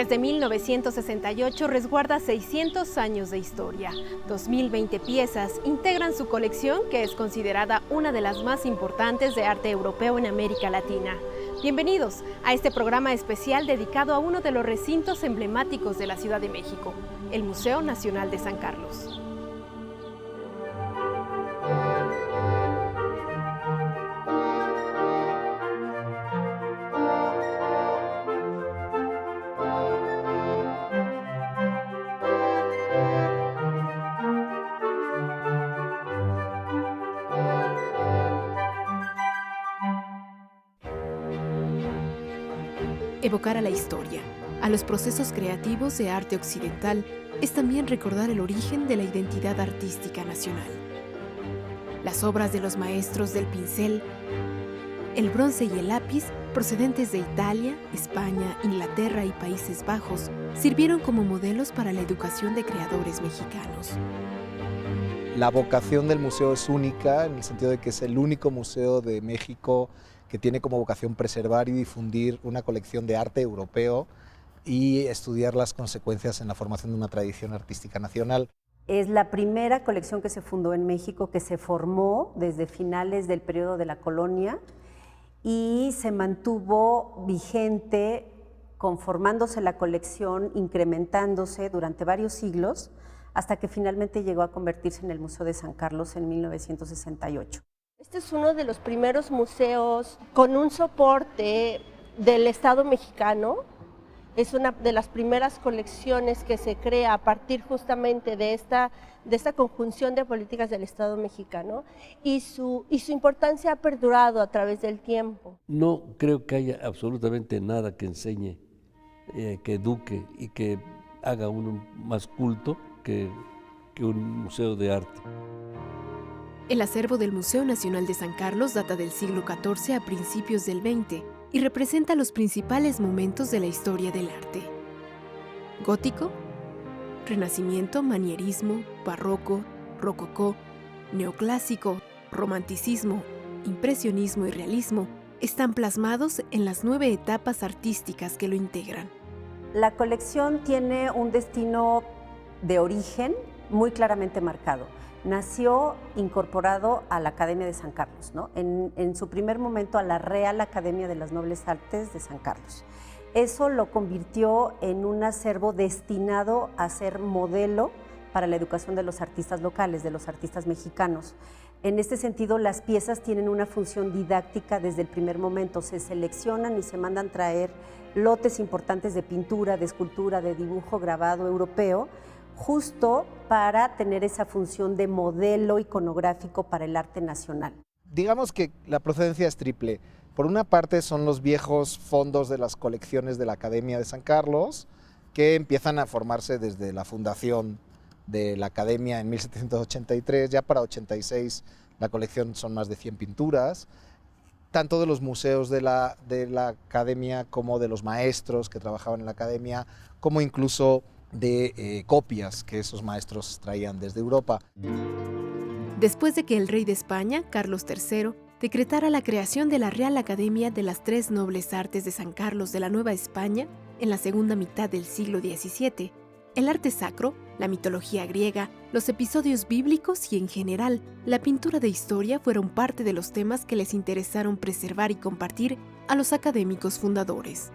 Desde 1968 resguarda 600 años de historia. 2020 piezas integran su colección, que es considerada una de las más importantes de arte europeo en América Latina. Bienvenidos a este programa especial dedicado a uno de los recintos emblemáticos de la Ciudad de México, el Museo Nacional de San Carlos. Evocar a la historia, a los procesos creativos de arte occidental, es también recordar el origen de la identidad artística nacional. Las obras de los maestros del pincel, el bronce y el lápiz, procedentes de Italia, España, Inglaterra y Países Bajos, sirvieron como modelos para la educación de creadores mexicanos. La vocación del museo es única, en el sentido de que es el único museo de México que tiene como vocación preservar y difundir una colección de arte europeo y estudiar las consecuencias en la formación de una tradición artística nacional. Es la primera colección que se fundó en México, que se formó desde finales del periodo de la colonia y se mantuvo vigente, conformándose la colección, incrementándose durante varios siglos, hasta que finalmente llegó a convertirse en el Museo de San Carlos en 1968. Este es uno de los primeros museos con un soporte del Estado mexicano. Es una de las primeras colecciones que se crea a partir justamente de esta conjunción de políticas del Estado mexicano, y su importancia ha perdurado a través del tiempo. No creo que haya absolutamente nada que enseñe, que eduque y que haga uno más culto que un museo de arte. El acervo del Museo Nacional de San Carlos data del siglo XIV a principios del XX y representa los principales momentos de la historia del arte: gótico, renacimiento, manierismo, barroco, rococó, neoclásico, romanticismo, impresionismo y realismo están plasmados en las 9 etapas artísticas que lo integran. La colección tiene un destino de origen muy claramente marcado. Nació incorporado a la Academia de San Carlos, ¿no? En su primer momento a la Real Academia de las Nobles Artes de San Carlos. Eso lo convirtió en un acervo destinado a ser modelo para la educación de los artistas locales, de los artistas mexicanos. En este sentido, las piezas tienen una función didáctica desde el primer momento. Se seleccionan y se mandan traer lotes importantes de pintura, de escultura, de dibujo grabado europeo, justo para tener esa función de modelo iconográfico para el arte nacional. Digamos que la procedencia es triple. Por una parte son los viejos fondos de las colecciones de la Academia de San Carlos, que empiezan a formarse desde la fundación de la Academia en 1783, ya para 86 la colección son más de 100 pinturas, tanto de los museos de la Academia como de los maestros que trabajaban en la Academia, como incluso de copias que esos maestros traían desde Europa. Después de que el rey de España, Carlos III, decretara la creación de la Real Academia de las 3 Nobles Artes de San Carlos de la Nueva España en la segunda mitad del siglo XVII, el arte sacro, la mitología griega, los episodios bíblicos y, en general, la pintura de historia fueron parte de los temas que les interesaron preservar y compartir a los académicos fundadores.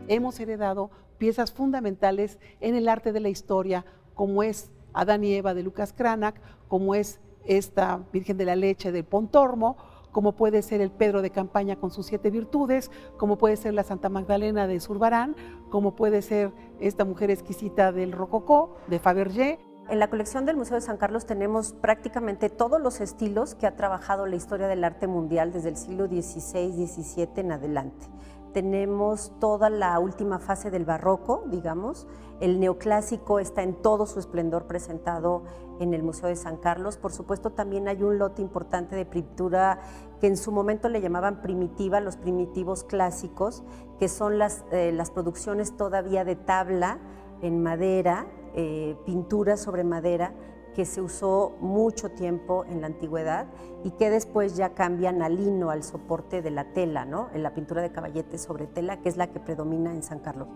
Hemos heredado piezas fundamentales en el arte de la historia, como es Adán y Eva de Lucas Cranach, como es esta Virgen de la Leche de Pontormo, como puede ser el Pedro de Campaña con sus 7 virtudes, como puede ser la Santa Magdalena de Zurbarán, como puede ser esta mujer exquisita del Rococó de Fabergé. En la colección del Museo de San Carlos tenemos prácticamente todos los estilos que ha trabajado la historia del arte mundial desde el siglo XVI-XVII en adelante. Tenemos toda la última fase del barroco, digamos. El neoclásico está en todo su esplendor presentado en el Museo de San Carlos. Por supuesto, también hay un lote importante de pintura que en su momento le llamaban primitiva, los primitivos clásicos, que son las producciones todavía de tabla en madera, pintura sobre madera, que se usó mucho tiempo en la antigüedad y que después ya cambian al lino, al soporte de la tela, ¿no? En la pintura de caballete sobre tela, que es la que predomina en San Carlos.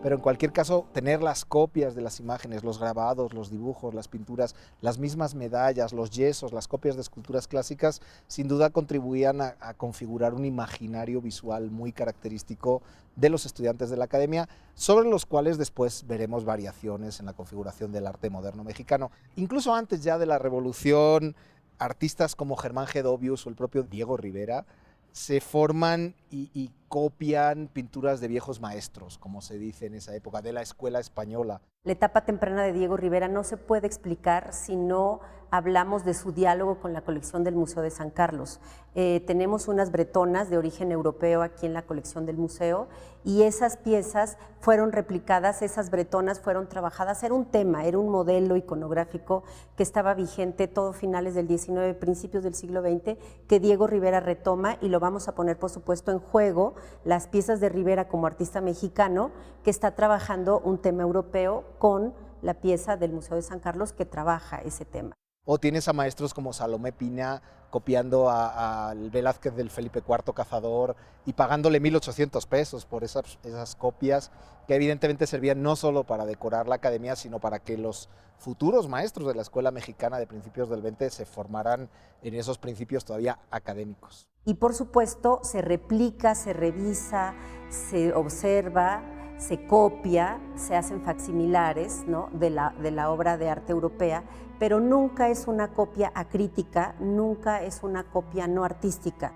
pero en cualquier caso tener las copias de las imágenes, los grabados, los dibujos, las pinturas, las mismas medallas, los yesos, las copias de esculturas clásicas, sin duda contribuían a configurar un imaginario visual muy característico de los estudiantes de la academia, sobre los cuales después veremos variaciones en la configuración del arte moderno mexicano. Incluso antes ya de la Revolución, artistas como Germán Gedovius o el propio Diego Rivera se forman y copian pinturas de viejos maestros, como se dice en esa época, de la escuela española. La etapa temprana de Diego Rivera no se puede explicar si no hablamos de su diálogo con la colección del Museo de San Carlos. Tenemos unas bretonas de origen europeo aquí en la colección del museo y esas piezas fueron replicadas, esas bretonas fueron trabajadas, era un tema, era un modelo iconográfico que estaba vigente todo finales del XIX, principios del siglo XX, que Diego Rivera retoma y lo vamos a poner por supuesto en juego, las piezas de Rivera como artista mexicano que está trabajando un tema europeo con la pieza del Museo de San Carlos que trabaja ese tema. O tienes a maestros como Salomé Pina copiando al Velázquez del Felipe IV Cazador y pagándole 1.800 pesos por esas copias que evidentemente servían no solo para decorar la academia, sino para que los futuros maestros de la escuela mexicana de principios del 20 se formaran en esos principios todavía académicos. Y por supuesto se replica, se revisa, se observa, se copia, se hacen facsimilares, ¿no?, de la obra de arte europea, pero nunca es una copia acrítica, nunca es una copia no artística.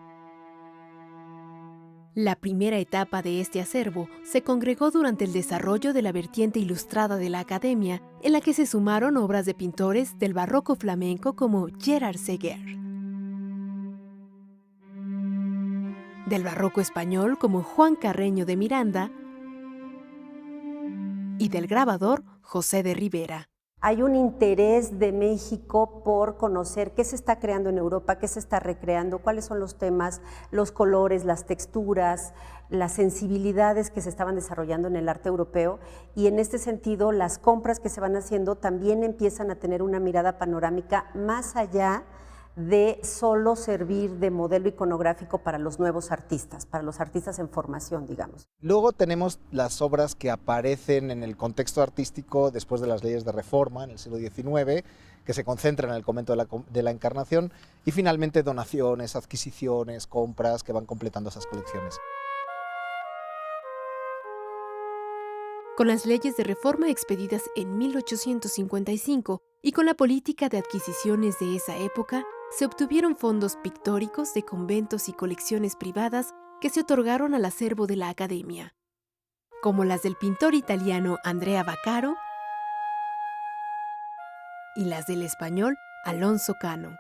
La primera etapa de este acervo se congregó durante el desarrollo de la vertiente ilustrada de la Academia, en la que se sumaron obras de pintores del barroco flamenco como Gerard Séguer, del barroco español como Juan Carreño de Miranda y del grabador José de Rivera. Hay un interés de México por conocer qué se está creando en Europa, qué se está recreando, cuáles son los temas, los colores, las texturas, las sensibilidades que se estaban desarrollando en el arte europeo, y en este sentido las compras que se van haciendo también empiezan a tener una mirada panorámica más allá de solo servir de modelo iconográfico para los nuevos artistas, para los artistas en formación, digamos. Luego tenemos las obras que aparecen en el contexto artístico después de las leyes de reforma en el siglo XIX, que se concentran en el convento de la Encarnación, y finalmente donaciones, adquisiciones, compras que van completando esas colecciones. Con las leyes de reforma expedidas en 1855 y con la política de adquisiciones de esa época, se obtuvieron fondos pictóricos de conventos y colecciones privadas que se otorgaron al acervo de la Academia, como las del pintor italiano Andrea Vaccaro y las del español Alonso Cano.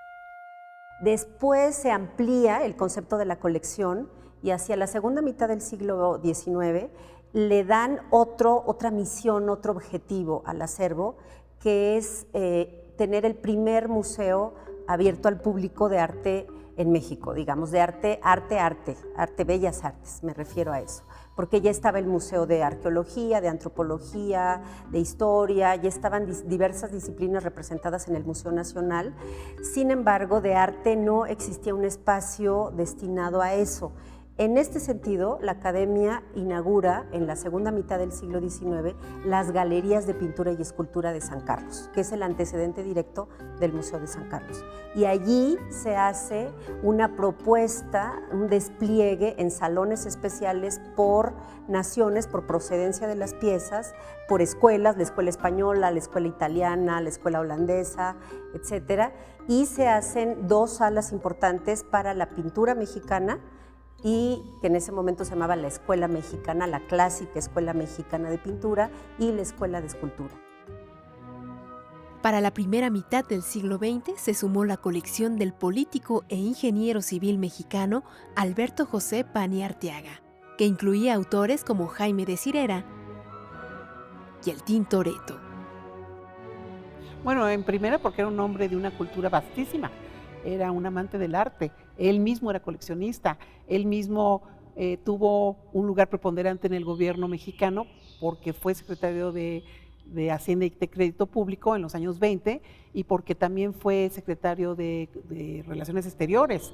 Después se amplía el concepto de la colección y hacia la segunda mitad del siglo XIX le dan otra misión, otro objetivo al acervo, que es tener el primer museo abierto al público de arte en México, digamos, de arte, bellas artes, me refiero a eso, porque ya estaba el Museo de Arqueología, de Antropología, de Historia, ya estaban diversas disciplinas representadas en el Museo Nacional. Sin embargo, de arte no existía un espacio destinado a eso. En este sentido, la Academia inaugura en la segunda mitad del siglo XIX las galerías de pintura y escultura de San Carlos, que es el antecedente directo del Museo de San Carlos. Y allí se hace una propuesta, un despliegue en salones especiales por naciones, por procedencia de las piezas, por escuelas, la escuela española, la escuela italiana, la escuela holandesa, etcétera, y se hacen dos salas importantes para la pintura mexicana, y que en ese momento se llamaba la Escuela Mexicana, la clásica Escuela Mexicana de Pintura, y la Escuela de Escultura. Para la primera mitad del siglo XX se sumó la colección del político e ingeniero civil mexicano Alberto José Pani Arteaga, que incluía autores como Jaime de Cirera y el Tintoretto. Bueno, en primera porque era un hombre de una cultura vastísima. Era un amante del arte, él mismo era coleccionista, él mismo tuvo un lugar preponderante en el gobierno mexicano porque fue secretario de Hacienda y de Crédito Público en los años 20 y porque también fue secretario de Relaciones Exteriores.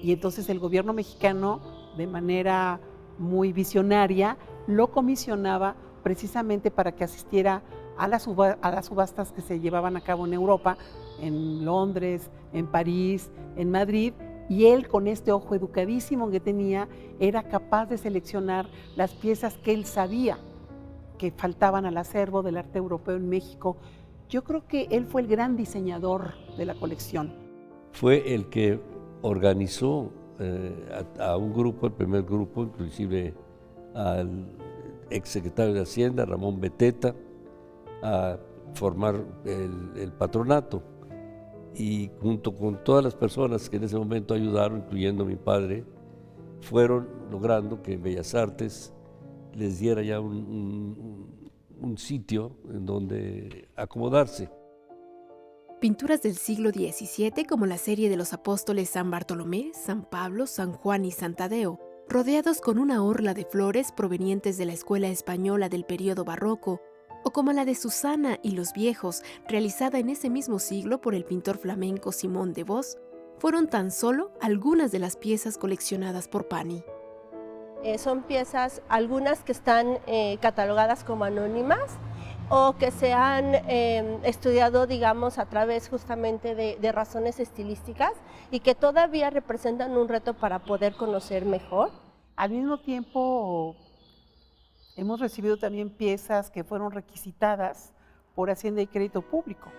Y entonces el gobierno mexicano, de manera muy visionaria, lo comisionaba precisamente para que asistiera a las subastas que se llevaban a cabo en Europa, en Londres, en París, en Madrid, y él, con este ojo educadísimo que tenía, era capaz de seleccionar las piezas que él sabía que faltaban al acervo del arte europeo en México. Yo creo que él fue el gran diseñador de la colección. Fue el que organizó a un grupo, el primer grupo, inclusive al exsecretario de Hacienda, Ramón Beteta, a formar el patronato. Y junto con todas las personas que en ese momento ayudaron, incluyendo a mi padre, fueron logrando que Bellas Artes les diera ya un sitio en donde acomodarse. Pinturas del siglo XVII, como la serie de los apóstoles San Bartolomé, San Pablo, San Juan y San Tadeo, rodeados con una orla de flores provenientes de la escuela española del período barroco, o como la de Susana y los viejos, realizada en ese mismo siglo por el pintor flamenco Simón de Vos, fueron tan solo algunas de las piezas coleccionadas por Pani. Son piezas, algunas que están catalogadas como anónimas o que se han estudiado, digamos, a través justamente de razones estilísticas y que todavía representan un reto para poder conocer mejor. Al mismo tiempo, hemos recibido también piezas que fueron requisitadas por Hacienda y Crédito Público.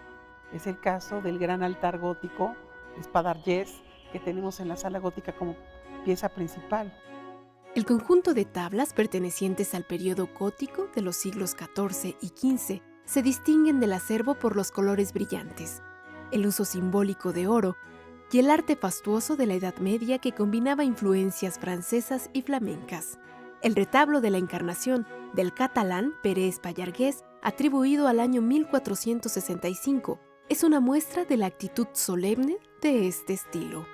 Es el caso del gran altar gótico, Espadarsés, que tenemos en la sala gótica como pieza principal. El conjunto de tablas pertenecientes al periodo gótico de los siglos XIV y XV se distinguen del acervo por los colores brillantes, el uso simbólico de oro y el arte fastuoso de la Edad Media que combinaba influencias francesas y flamencas. El retablo de la Encarnación del catalán Pere Espallargués, atribuido al año 1465, es una muestra de la actitud solemne de este estilo.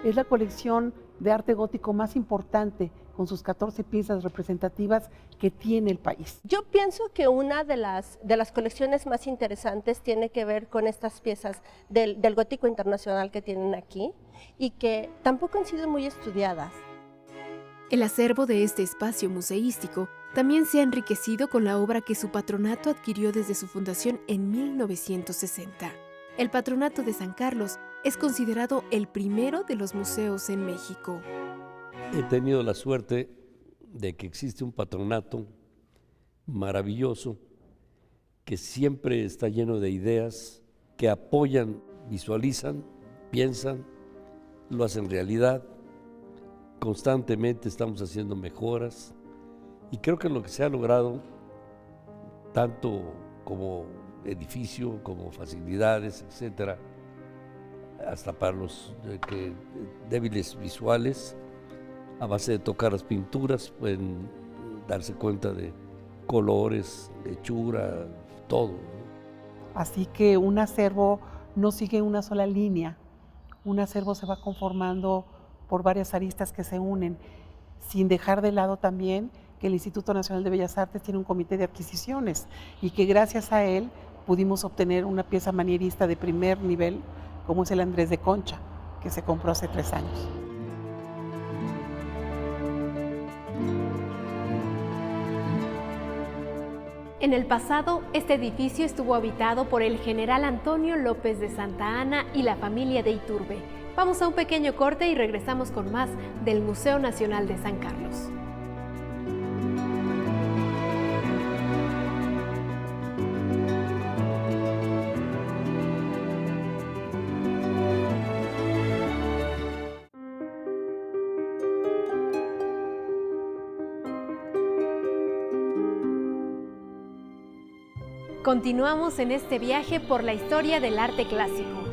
Es la colección de arte gótico más importante, con sus 14 piezas representativas que tiene el país. Yo pienso que una de las colecciones más interesantes tiene que ver con estas piezas del gótico internacional que tienen aquí y que tampoco han sido muy estudiadas. El acervo de este espacio museístico también se ha enriquecido con la obra que su patronato adquirió desde su fundación en 1960. El Patronato de San Carlos es considerado el primero de los museos en México. He tenido la suerte de que existe un patronato maravilloso que siempre está lleno de ideas que apoyan, visualizan, piensan, lo hacen realidad. Constantemente estamos haciendo mejoras y creo que lo que se ha logrado, tanto como edificio, como facilidades, etcétera, hasta para los débiles visuales, a base de tocar las pinturas, pueden darse cuenta de colores, hechura, todo. Así que un acervo no sigue una sola línea, un acervo se va conformando por varias aristas que se unen, sin dejar de lado también que el Instituto Nacional de Bellas Artes tiene un comité de adquisiciones y que gracias a él pudimos obtener una pieza manierista de primer nivel, como es el Andrés de Concha, que se compró hace 3 años. En el pasado, este edificio estuvo habitado por el general Antonio López de Santa Anna y la familia de Iturbe. Vamos a un pequeño corte y regresamos con más del Museo Nacional de San Carlos. Continuamos en este viaje por la historia del arte clásico.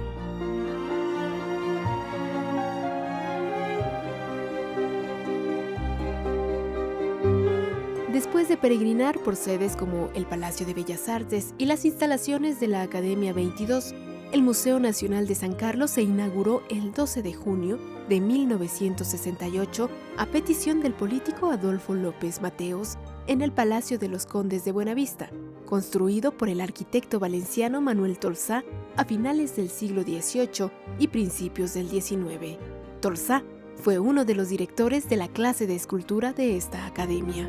Después de peregrinar por sedes como el Palacio de Bellas Artes y las instalaciones de la Academia 22, el Museo Nacional de San Carlos se inauguró el 12 de junio de 1968 a petición del político Adolfo López Mateos en el Palacio de los Condes de Buenavista, construido por el arquitecto valenciano Manuel Tolsá a finales del siglo XVIII y principios del XIX. Tolsá fue uno de los directores de la clase de escultura de esta academia.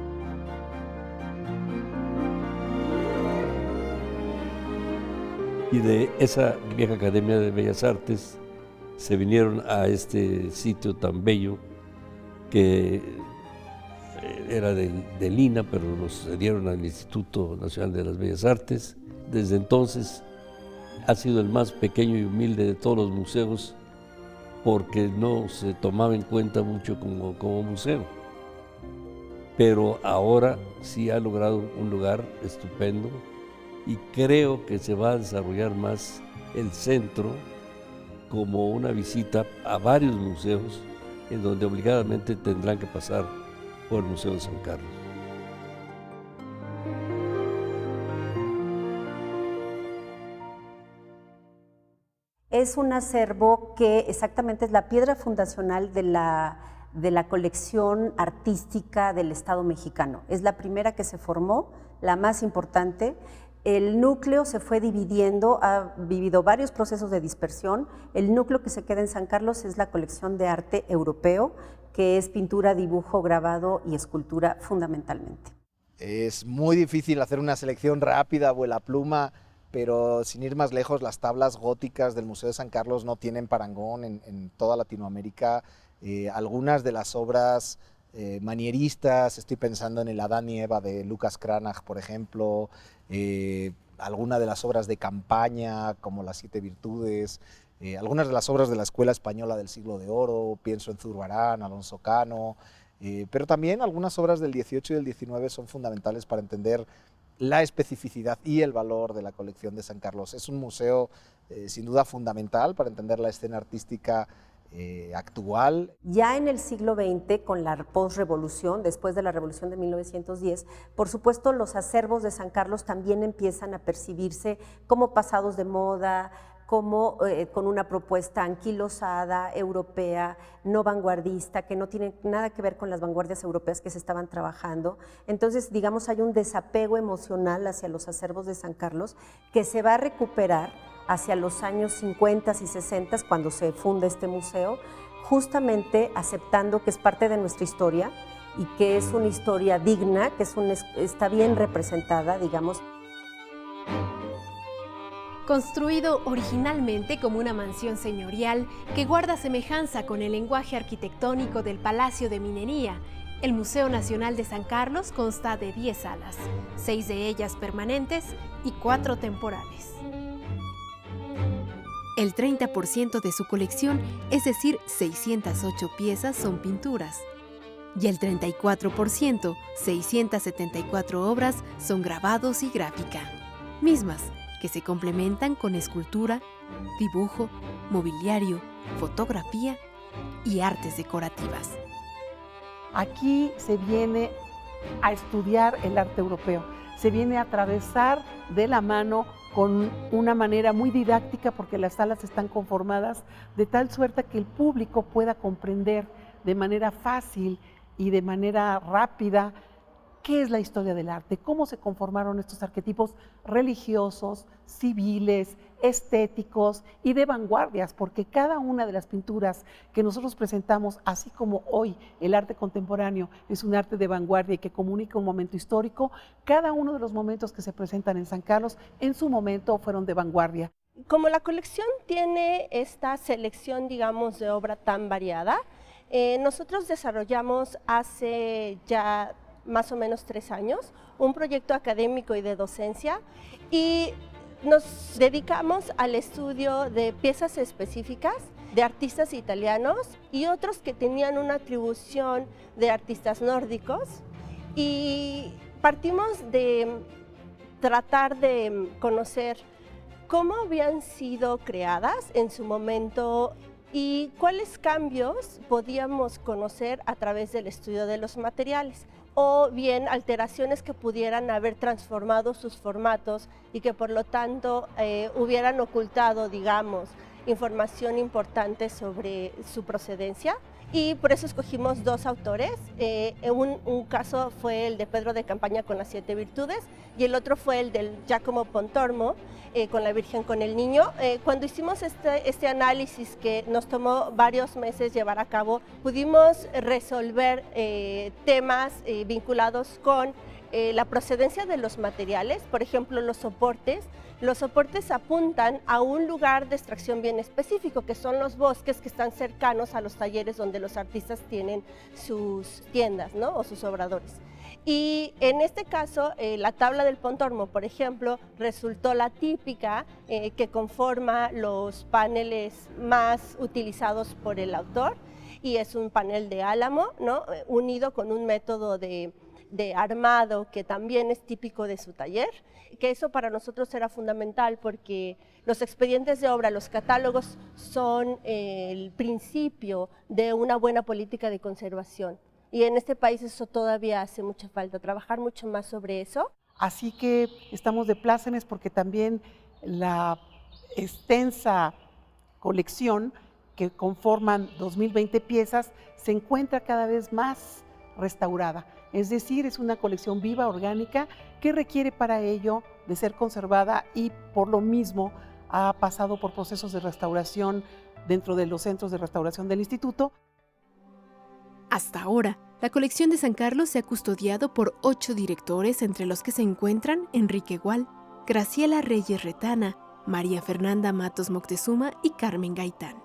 Y de esa vieja Academia de Bellas Artes se vinieron a este sitio tan bello que era de Lina, pero lo cedieron al Instituto Nacional de las Bellas Artes. Desde entonces ha sido el más pequeño y humilde de todos los museos porque no se tomaba en cuenta mucho como museo. Pero ahora sí ha logrado un lugar estupendo y creo que se va a desarrollar más el centro como una visita a varios museos en donde obligadamente tendrán que pasar por el Museo de San Carlos. Es un acervo que exactamente es la piedra fundacional de la colección artística del Estado mexicano. Es la primera que se formó, la más importante. El núcleo se fue dividiendo, ha vivido varios procesos de dispersión. El núcleo que se queda en San Carlos es la colección de arte europeo, que es pintura, dibujo, grabado y escultura fundamentalmente. Es muy difícil hacer una selección rápida, vuela pluma, pero sin ir más lejos, las tablas góticas del Museo de San Carlos no tienen parangón en toda Latinoamérica. Algunas de las obras manieristas, estoy pensando en el Adán y Eva de Lucas Cranach, por ejemplo, algunas de las obras de campaña, como las Siete Virtudes, algunas de las obras de la Escuela Española del Siglo de Oro, pienso en Zurbarán, Alonso Cano, pero también algunas obras del 18 y del 19 son fundamentales para entender la especificidad y el valor de la colección de San Carlos. Es un museo sin duda fundamental para entender la escena artística actual. Ya en el siglo XX, con la posrevolución, después de la Revolución de 1910, por supuesto los acervos de San Carlos también empiezan a percibirse como pasados de moda, como con una propuesta anquilosada, europea, no vanguardista, que no tiene nada que ver con las vanguardias europeas que se estaban trabajando. Entonces, digamos, hay un desapego emocional hacia los acervos de San Carlos que se va a recuperar hacia los años 50 y 60, cuando se funda este museo, justamente aceptando que es parte de nuestra historia y que es una historia digna, que está bien representada, digamos. Construido originalmente como una mansión señorial que guarda semejanza con el lenguaje arquitectónico del Palacio de Minería, el Museo Nacional de San Carlos consta de 10 salas, 6 de ellas permanentes y 4 temporales. El 30% de su colección, es decir, 608 piezas, son pinturas, y el 34%, 674 obras, son grabados y gráfica, mismas que se complementan con escultura, dibujo, mobiliario, fotografía y artes decorativas. Aquí se viene a estudiar el arte europeo, se viene a atravesar de la mano con una manera muy didáctica, porque las salas están conformadas de tal suerte que el público pueda comprender de manera fácil y de manera rápida qué es la historia del arte, cómo se conformaron estos arquetipos religiosos, civiles, estéticos y de vanguardias, porque cada una de las pinturas que nosotros presentamos, así como hoy el arte contemporáneo es un arte de vanguardia y que comunica un momento histórico, cada uno de los momentos que se presentan en San Carlos en su momento fueron de vanguardia. Como la colección tiene esta selección, digamos, de obra tan variada, nosotros desarrollamos hace ya más o menos 3 años, un proyecto académico y de docencia, y nos dedicamos al estudio de piezas específicas de artistas italianos y otros que tenían una atribución de artistas nórdicos, y partimos de tratar de conocer cómo habían sido creadas en su momento y cuáles cambios podíamos conocer a través del estudio de los materiales, o bien alteraciones que pudieran haber transformado sus formatos y que por lo tanto hubieran ocultado, digamos, información importante sobre su procedencia. Y por eso escogimos 2 autores. Un caso fue el de Pedro de Campaña con las 7 Virtudes y el otro fue el del Giacomo Pontormo con la Virgen con el Niño. Cuando hicimos este análisis que nos tomó varios meses llevar a cabo, pudimos resolver temas vinculados con la procedencia de los materiales, por ejemplo, los soportes apuntan a un lugar de extracción bien específico, que son los bosques que están cercanos a los talleres donde los artistas tienen sus tiendas, ¿no? O sus obradores. Y en este caso, la tabla del Pontormo, por ejemplo, resultó la típica que conforma los paneles más utilizados por el autor, y es un panel de álamo, ¿no? Unido con un método de armado que también es típico de su taller, que eso para nosotros era fundamental porque los expedientes de obra, los catálogos son el principio de una buena política de conservación. Y en este país eso todavía hace mucha falta, trabajar mucho más sobre eso. Así que estamos de plácemes porque también la extensa colección que conforman 2020 piezas se encuentra cada vez más restaurada. Es decir, es una colección viva, orgánica, que requiere para ello de ser conservada y por lo mismo ha pasado por procesos de restauración dentro de los centros de restauración del instituto. Hasta ahora, la colección de San Carlos se ha custodiado por 8 directores, entre los que se encuentran Enrique Gual, Graciela Reyes Retana, María Fernanda Matos Moctezuma y Carmen Gaitán,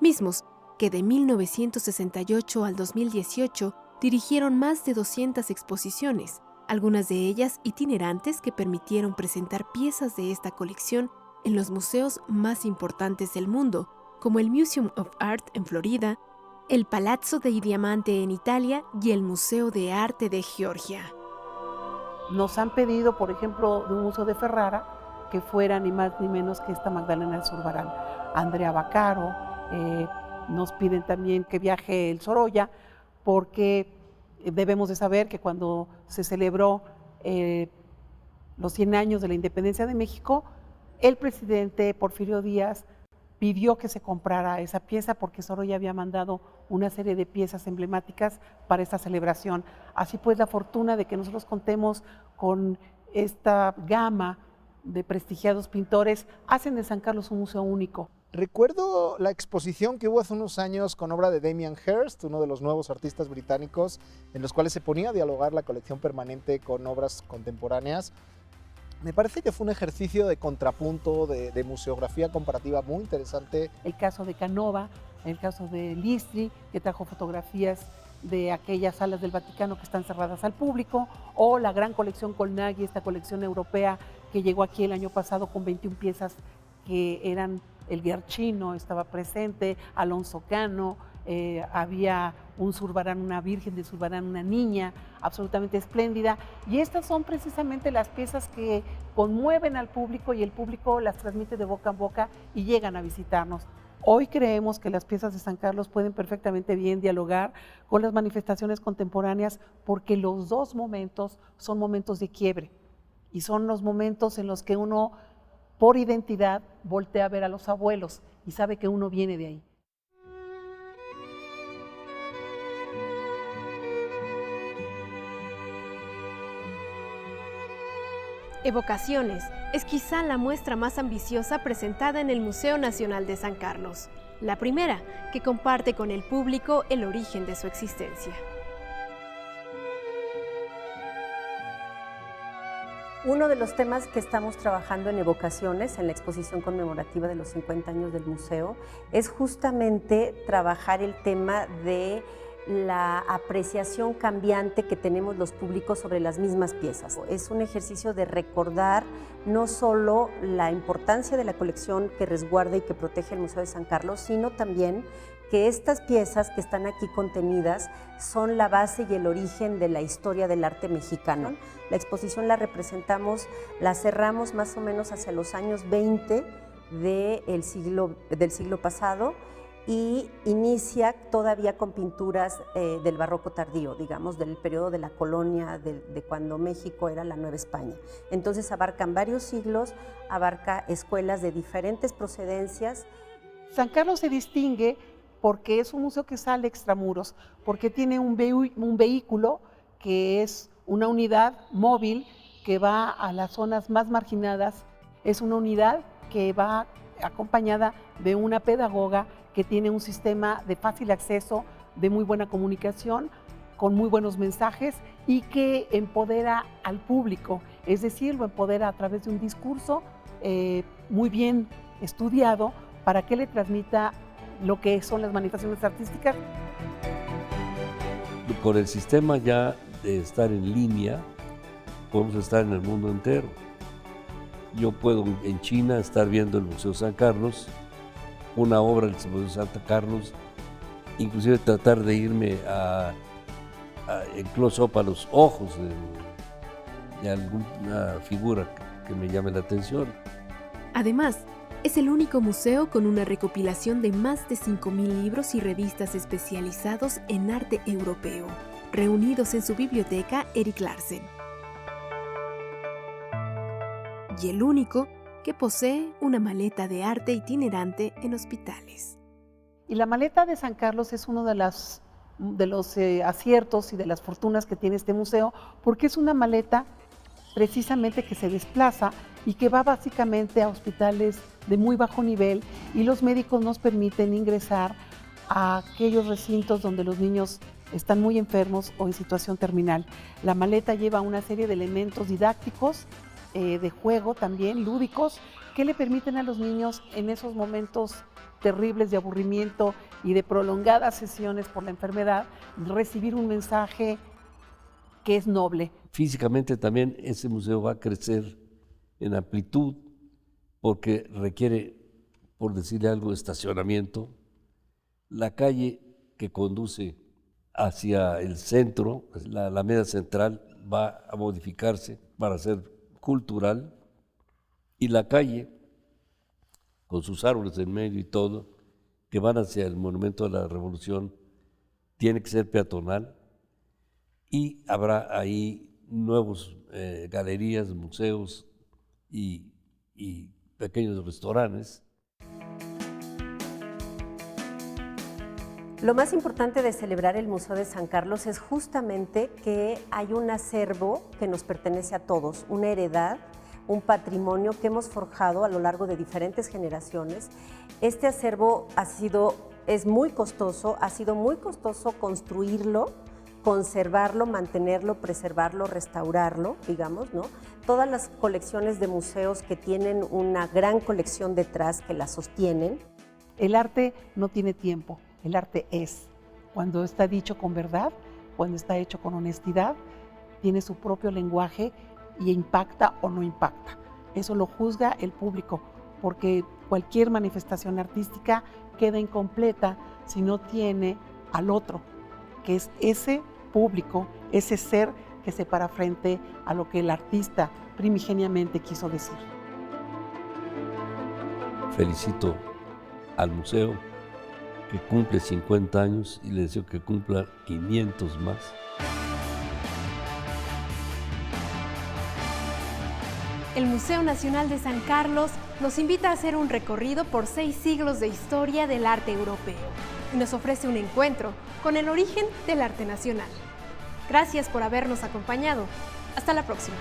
mismos que de 1968 al 2018 dirigieron más de 200 exposiciones, algunas de ellas itinerantes que permitieron presentar piezas de esta colección en los museos más importantes del mundo, como el Museum of Art en Florida, el Palazzo dei Diamanti en Italia y el Museo de Arte de Georgia. Nos han pedido, por ejemplo, de un museo de Ferrara, que fuera ni más ni menos que esta Magdalena Zurbarán, Andrea Vaccaro. Nos piden también que viaje el Sorolla, porque debemos de saber que cuando se celebró los 100 años de la independencia de México, el presidente Porfirio Díaz pidió que se comprara esa pieza porque Sorolla había mandado una serie de piezas emblemáticas para esta celebración. Así pues, la fortuna de que nosotros contemos con esta gama de prestigiados pintores hacen de San Carlos un museo único. Recuerdo la exposición que hubo hace unos años con obra de Damien Hirst, uno de los nuevos artistas británicos, en los cuales se ponía a dialogar la colección permanente con obras contemporáneas. Me parece que fue un ejercicio de contrapunto, de museografía comparativa muy interesante. El caso de Canova, el caso de Listri, que trajo fotografías de aquellas salas del Vaticano que están cerradas al público, o la gran colección Colnaghi, esta colección europea que llegó aquí el año pasado con 21 piezas que eran el Guercino, estaba presente, Alonso Cano, había un Zurbarán, una Virgen de Zurbarán, una niña absolutamente espléndida, y estas son precisamente las piezas que conmueven al público y el público las transmite de boca en boca y llegan a visitarnos. Hoy creemos que las piezas de San Carlos pueden perfectamente bien dialogar con las manifestaciones contemporáneas porque los dos momentos son momentos de quiebre y son los momentos en los que uno, por identidad, voltea a ver a los abuelos y sabe que uno viene de ahí. Evocaciones es quizá la muestra más ambiciosa presentada en el Museo Nacional de San Carlos, la primera que comparte con el público el origen de su existencia. Uno de los temas que estamos trabajando en Evocaciones, en la exposición conmemorativa de los 50 años del museo, es justamente trabajar el tema de la apreciación cambiante que tenemos los públicos sobre las mismas piezas. Es un ejercicio de recordar no solo la importancia de la colección que resguarda y que protege el Museo de San Carlos, sino también que estas piezas que están aquí contenidas son la base y el origen de la historia del arte mexicano. La exposición la cerramos más o menos hacia los años 20 del siglo pasado, y inicia todavía con pinturas del barroco tardío, digamos, del periodo de la colonia, de cuando México era la Nueva España. Entonces abarcan varios siglos, abarca escuelas de diferentes procedencias. San Carlos se distingue porque es un museo que sale extramuros, porque tiene un vehículo que es una unidad móvil que va a las zonas más marginadas, es una unidad que va acompañada de una pedagoga que tiene un sistema de fácil acceso, de muy buena comunicación, con muy buenos mensajes y que empodera al público, es decir, lo empodera a través de un discurso muy bien estudiado para que le transmita lo que son las manifestaciones artísticas. Con el sistema ya de estar en línea, podemos estar en el mundo entero. Yo puedo en China estar viendo el Museo San Carlos, una obra del Museo Santa Carlos, inclusive tratar de irme en close-up a los ojos de alguna figura que me llame la atención. Además, es el único museo con una recopilación de más de 5.000 libros y revistas especializados en arte europeo, reunidos en su biblioteca Erik Larsen. Y el único que posee una maleta de arte itinerante en hospitales. Y la maleta de San Carlos es uno de los aciertos y de las fortunas que tiene este museo, porque es una maleta precisamente que se desplaza y que va básicamente a hospitales de muy bajo nivel, y los médicos nos permiten ingresar a aquellos recintos donde los niños están muy enfermos o en situación terminal. La maleta lleva una serie de elementos didácticos, de juego también, lúdicos, que le permiten a los niños en esos momentos terribles de aburrimiento y de prolongadas sesiones por la enfermedad, recibir un mensaje que es noble. Físicamente también ese museo va a crecer en amplitud porque requiere, por decirle algo, estacionamiento. La calle que conduce hacia el centro, la Alameda Central, va a modificarse para ser cultural, y la calle, con sus árboles en medio y todo, que van hacia el Monumento a la Revolución, tiene que ser peatonal, y habrá ahí nuevos galerías, museos y pequeños restaurantes. Lo más importante de celebrar el Museo de San Carlos es justamente que hay un acervo que nos pertenece a todos, una heredad, un patrimonio que hemos forjado a lo largo de diferentes generaciones. Este acervo es muy costoso, ha sido muy costoso construirlo, conservarlo, mantenerlo, preservarlo, restaurarlo, digamos, ¿no? Todas las colecciones de museos que tienen una gran colección detrás que la sostienen. El arte no tiene tiempo, el arte es. Cuando está dicho con verdad, cuando está hecho con honestidad, tiene su propio lenguaje y impacta o no impacta. Eso lo juzga el público, porque cualquier manifestación artística queda incompleta si no tiene al otro, que es ese público, ese ser que se para frente a lo que el artista primigeniamente quiso decir. Felicito al museo que cumple 50 años y le deseo que cumpla 500 más. El Museo Nacional de San Carlos nos invita a hacer un recorrido por 6 siglos de historia del arte europeo y nos ofrece un encuentro con el origen del arte nacional. Gracias por habernos acompañado. Hasta la próxima.